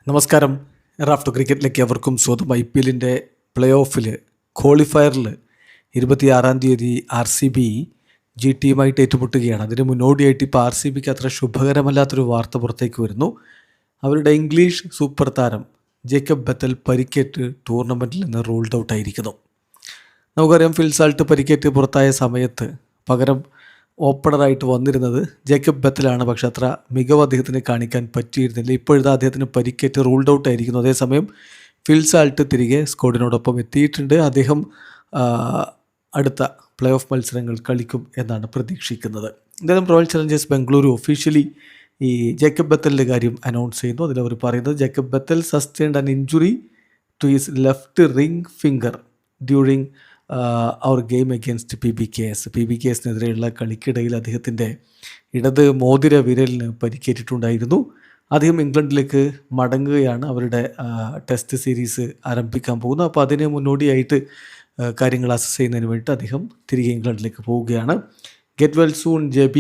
നമസ്കാരം. റാഫ്റ്റോ ക്രിക്കറ്റിലേക്ക് അവർക്കും സ്വന്തം IPLൻ്റെ പ്ലേ ഓഫിൽ ക്വാളിഫയറിൽ 26-ാം തീയതി RCB GTയുമായിട്ട് ഏറ്റുമുട്ടുകയാണ്. അതിന് മുന്നോടിയായിട്ട് ഇപ്പോൾ RCBക്ക് അത്ര ശുഭകരമല്ലാത്തൊരു വാർത്ത പുറത്തേക്ക് വരുന്നു. അവരുടെ ഇംഗ്ലീഷ് സൂപ്പർ താരം ജേക്കബ് ബത്തൽ പരിക്കേറ്റ് ടൂർണമെൻറ്റിൽ നിന്ന് റൂൾഡ് ഔട്ട് ആയിരിക്കുന്നു. നമുക്കറിയാം, ഫിൽ സാൾട്ട് പരിക്കേറ്റ് പുറത്തായ സമയത്ത് പകരം ഓപ്പണറായിട്ട് വന്നിരുന്നത് ജേക്കബ് ബത്തലാണ്. പക്ഷേ അത്ര മികവ് അദ്ദേഹത്തിന് കാണിക്കാൻ പറ്റിയിരുന്നില്ല. ഇപ്പോഴത്തെ അദ്ദേഹത്തിന് പരിക്കേറ്റ് റൂൾഡ് ഔട്ട് ആയിരിക്കുന്നു. അതേസമയം ഫിൽ സാൾട്ട് തിരികെ സ്ക്വാഡിനോടൊപ്പം എത്തിയിട്ടുണ്ട്. അദ്ദേഹം അടുത്ത പ്ലേ ഓഫ് മത്സരങ്ങൾ കളിക്കും എന്നാണ് പ്രതീക്ഷിക്കുന്നത്. എന്തായാലും റോയൽ ചലഞ്ചേഴ്സ് ബംഗളൂരു ഒഫീഷ്യലി ഈ ജേക്കബ് ബത്തലിൻ്റെ കാര്യം അനൗൺസ് ചെയ്യുന്നു. അതിലവർ പറയുന്നത് Jacob Bethell sustained an injury to his left ring finger during our game against PBKസിനെതിരെയുള്ള കളിക്കിടയിൽ അദ്ദേഹത്തിൻ്റെ ഇടത് മോതിര വിരലിന് പരിക്കേറ്റിട്ടുണ്ടായിരുന്നു. അദ്ദേഹം ഇംഗ്ലണ്ടിലേക്ക് മടങ്ങുകയാണ്. അവരുടെ ടെസ്റ്റ് സീരീസ് ആരംഭിക്കാൻ പോകുന്നു. അപ്പോൾ അതിന് മുന്നോടിയായിട്ട് കാര്യങ്ങൾ അസസ് ചെയ്യുന്നതിന് വേണ്ടിയിട്ട് അദ്ദേഹം തിരികെ ഇംഗ്ലണ്ടിലേക്ക് പോവുകയാണ്. Get well soon JB,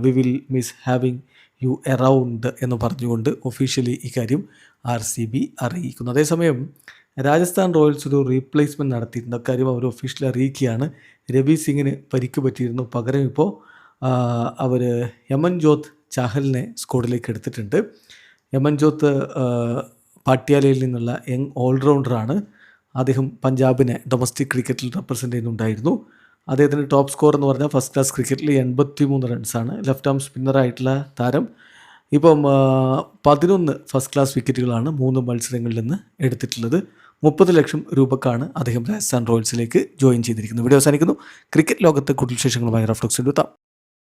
we will miss having U around എന്ന് പറഞ്ഞുകൊണ്ട് ഒഫീഷ്യലി ഇക്കാര്യം RCB അറിയിക്കുന്നു. അതേസമയം രാജസ്ഥാൻ റോയൽസ് ഒരു റീപ്ലേസ്മെൻറ്റ് നടത്തിയിട്ടുണ്ട്. അക്കാര്യം അവർ ഒഫീഷ്യലി അറിയിക്കുകയാണ്. രവി സിംഗിന് പരിക്ക് പറ്റിയിരുന്നു. പകരം ഇപ്പോൾ അവർ യമൻജോത് ചാഹലിനെ സ്ക്വാഡിലേക്ക് എടുത്തിട്ടുണ്ട്. യമൻജോത്ത് പാട്യാലയിൽ നിന്നുള്ള യങ് ഓൾറൗണ്ടറാണ്. അദ്ദേഹം പഞ്ചാബിനെ ഡൊമസ്റ്റിക് ക്രിക്കറ്റിൽ റെപ്രസെൻ്റ് ചെയ്യുന്നുണ്ടായിരുന്നു. അദ്ദേഹത്തിൻ്റെ ടോപ്പ് സ്കോർ എന്ന് പറഞ്ഞാൽ ഫസ്റ്റ് ക്ലാസ് ക്രിക്കറ്റിൽ 83 റൺസാണ്. ലെഫ്റ്റ് ആം സ്പിന്നറായിട്ടുള്ള താരം ഇപ്പം 11 ഫസ്റ്റ് ക്ലാസ് വിക്കറ്റുകളാണ് 3 മത്സരങ്ങളിൽ നിന്ന് എടുത്തിട്ടുള്ളത്. 30 ലക്ഷം രൂപക്കാണ് അദ്ദേഹം രാജസ്ഥാൻ റോയൽസിലേക്ക് ജോയിൻ ചെയ്തിരിക്കുന്നത്. വീഡിയോ അവസാനിക്കുന്നു. ക്രിക്കറ്റ് ലോകത്തെ കൂടുതൽ വിശേഷങ്ങളുമായി റാഫ്റ്റോക്സിൽ എത്താം.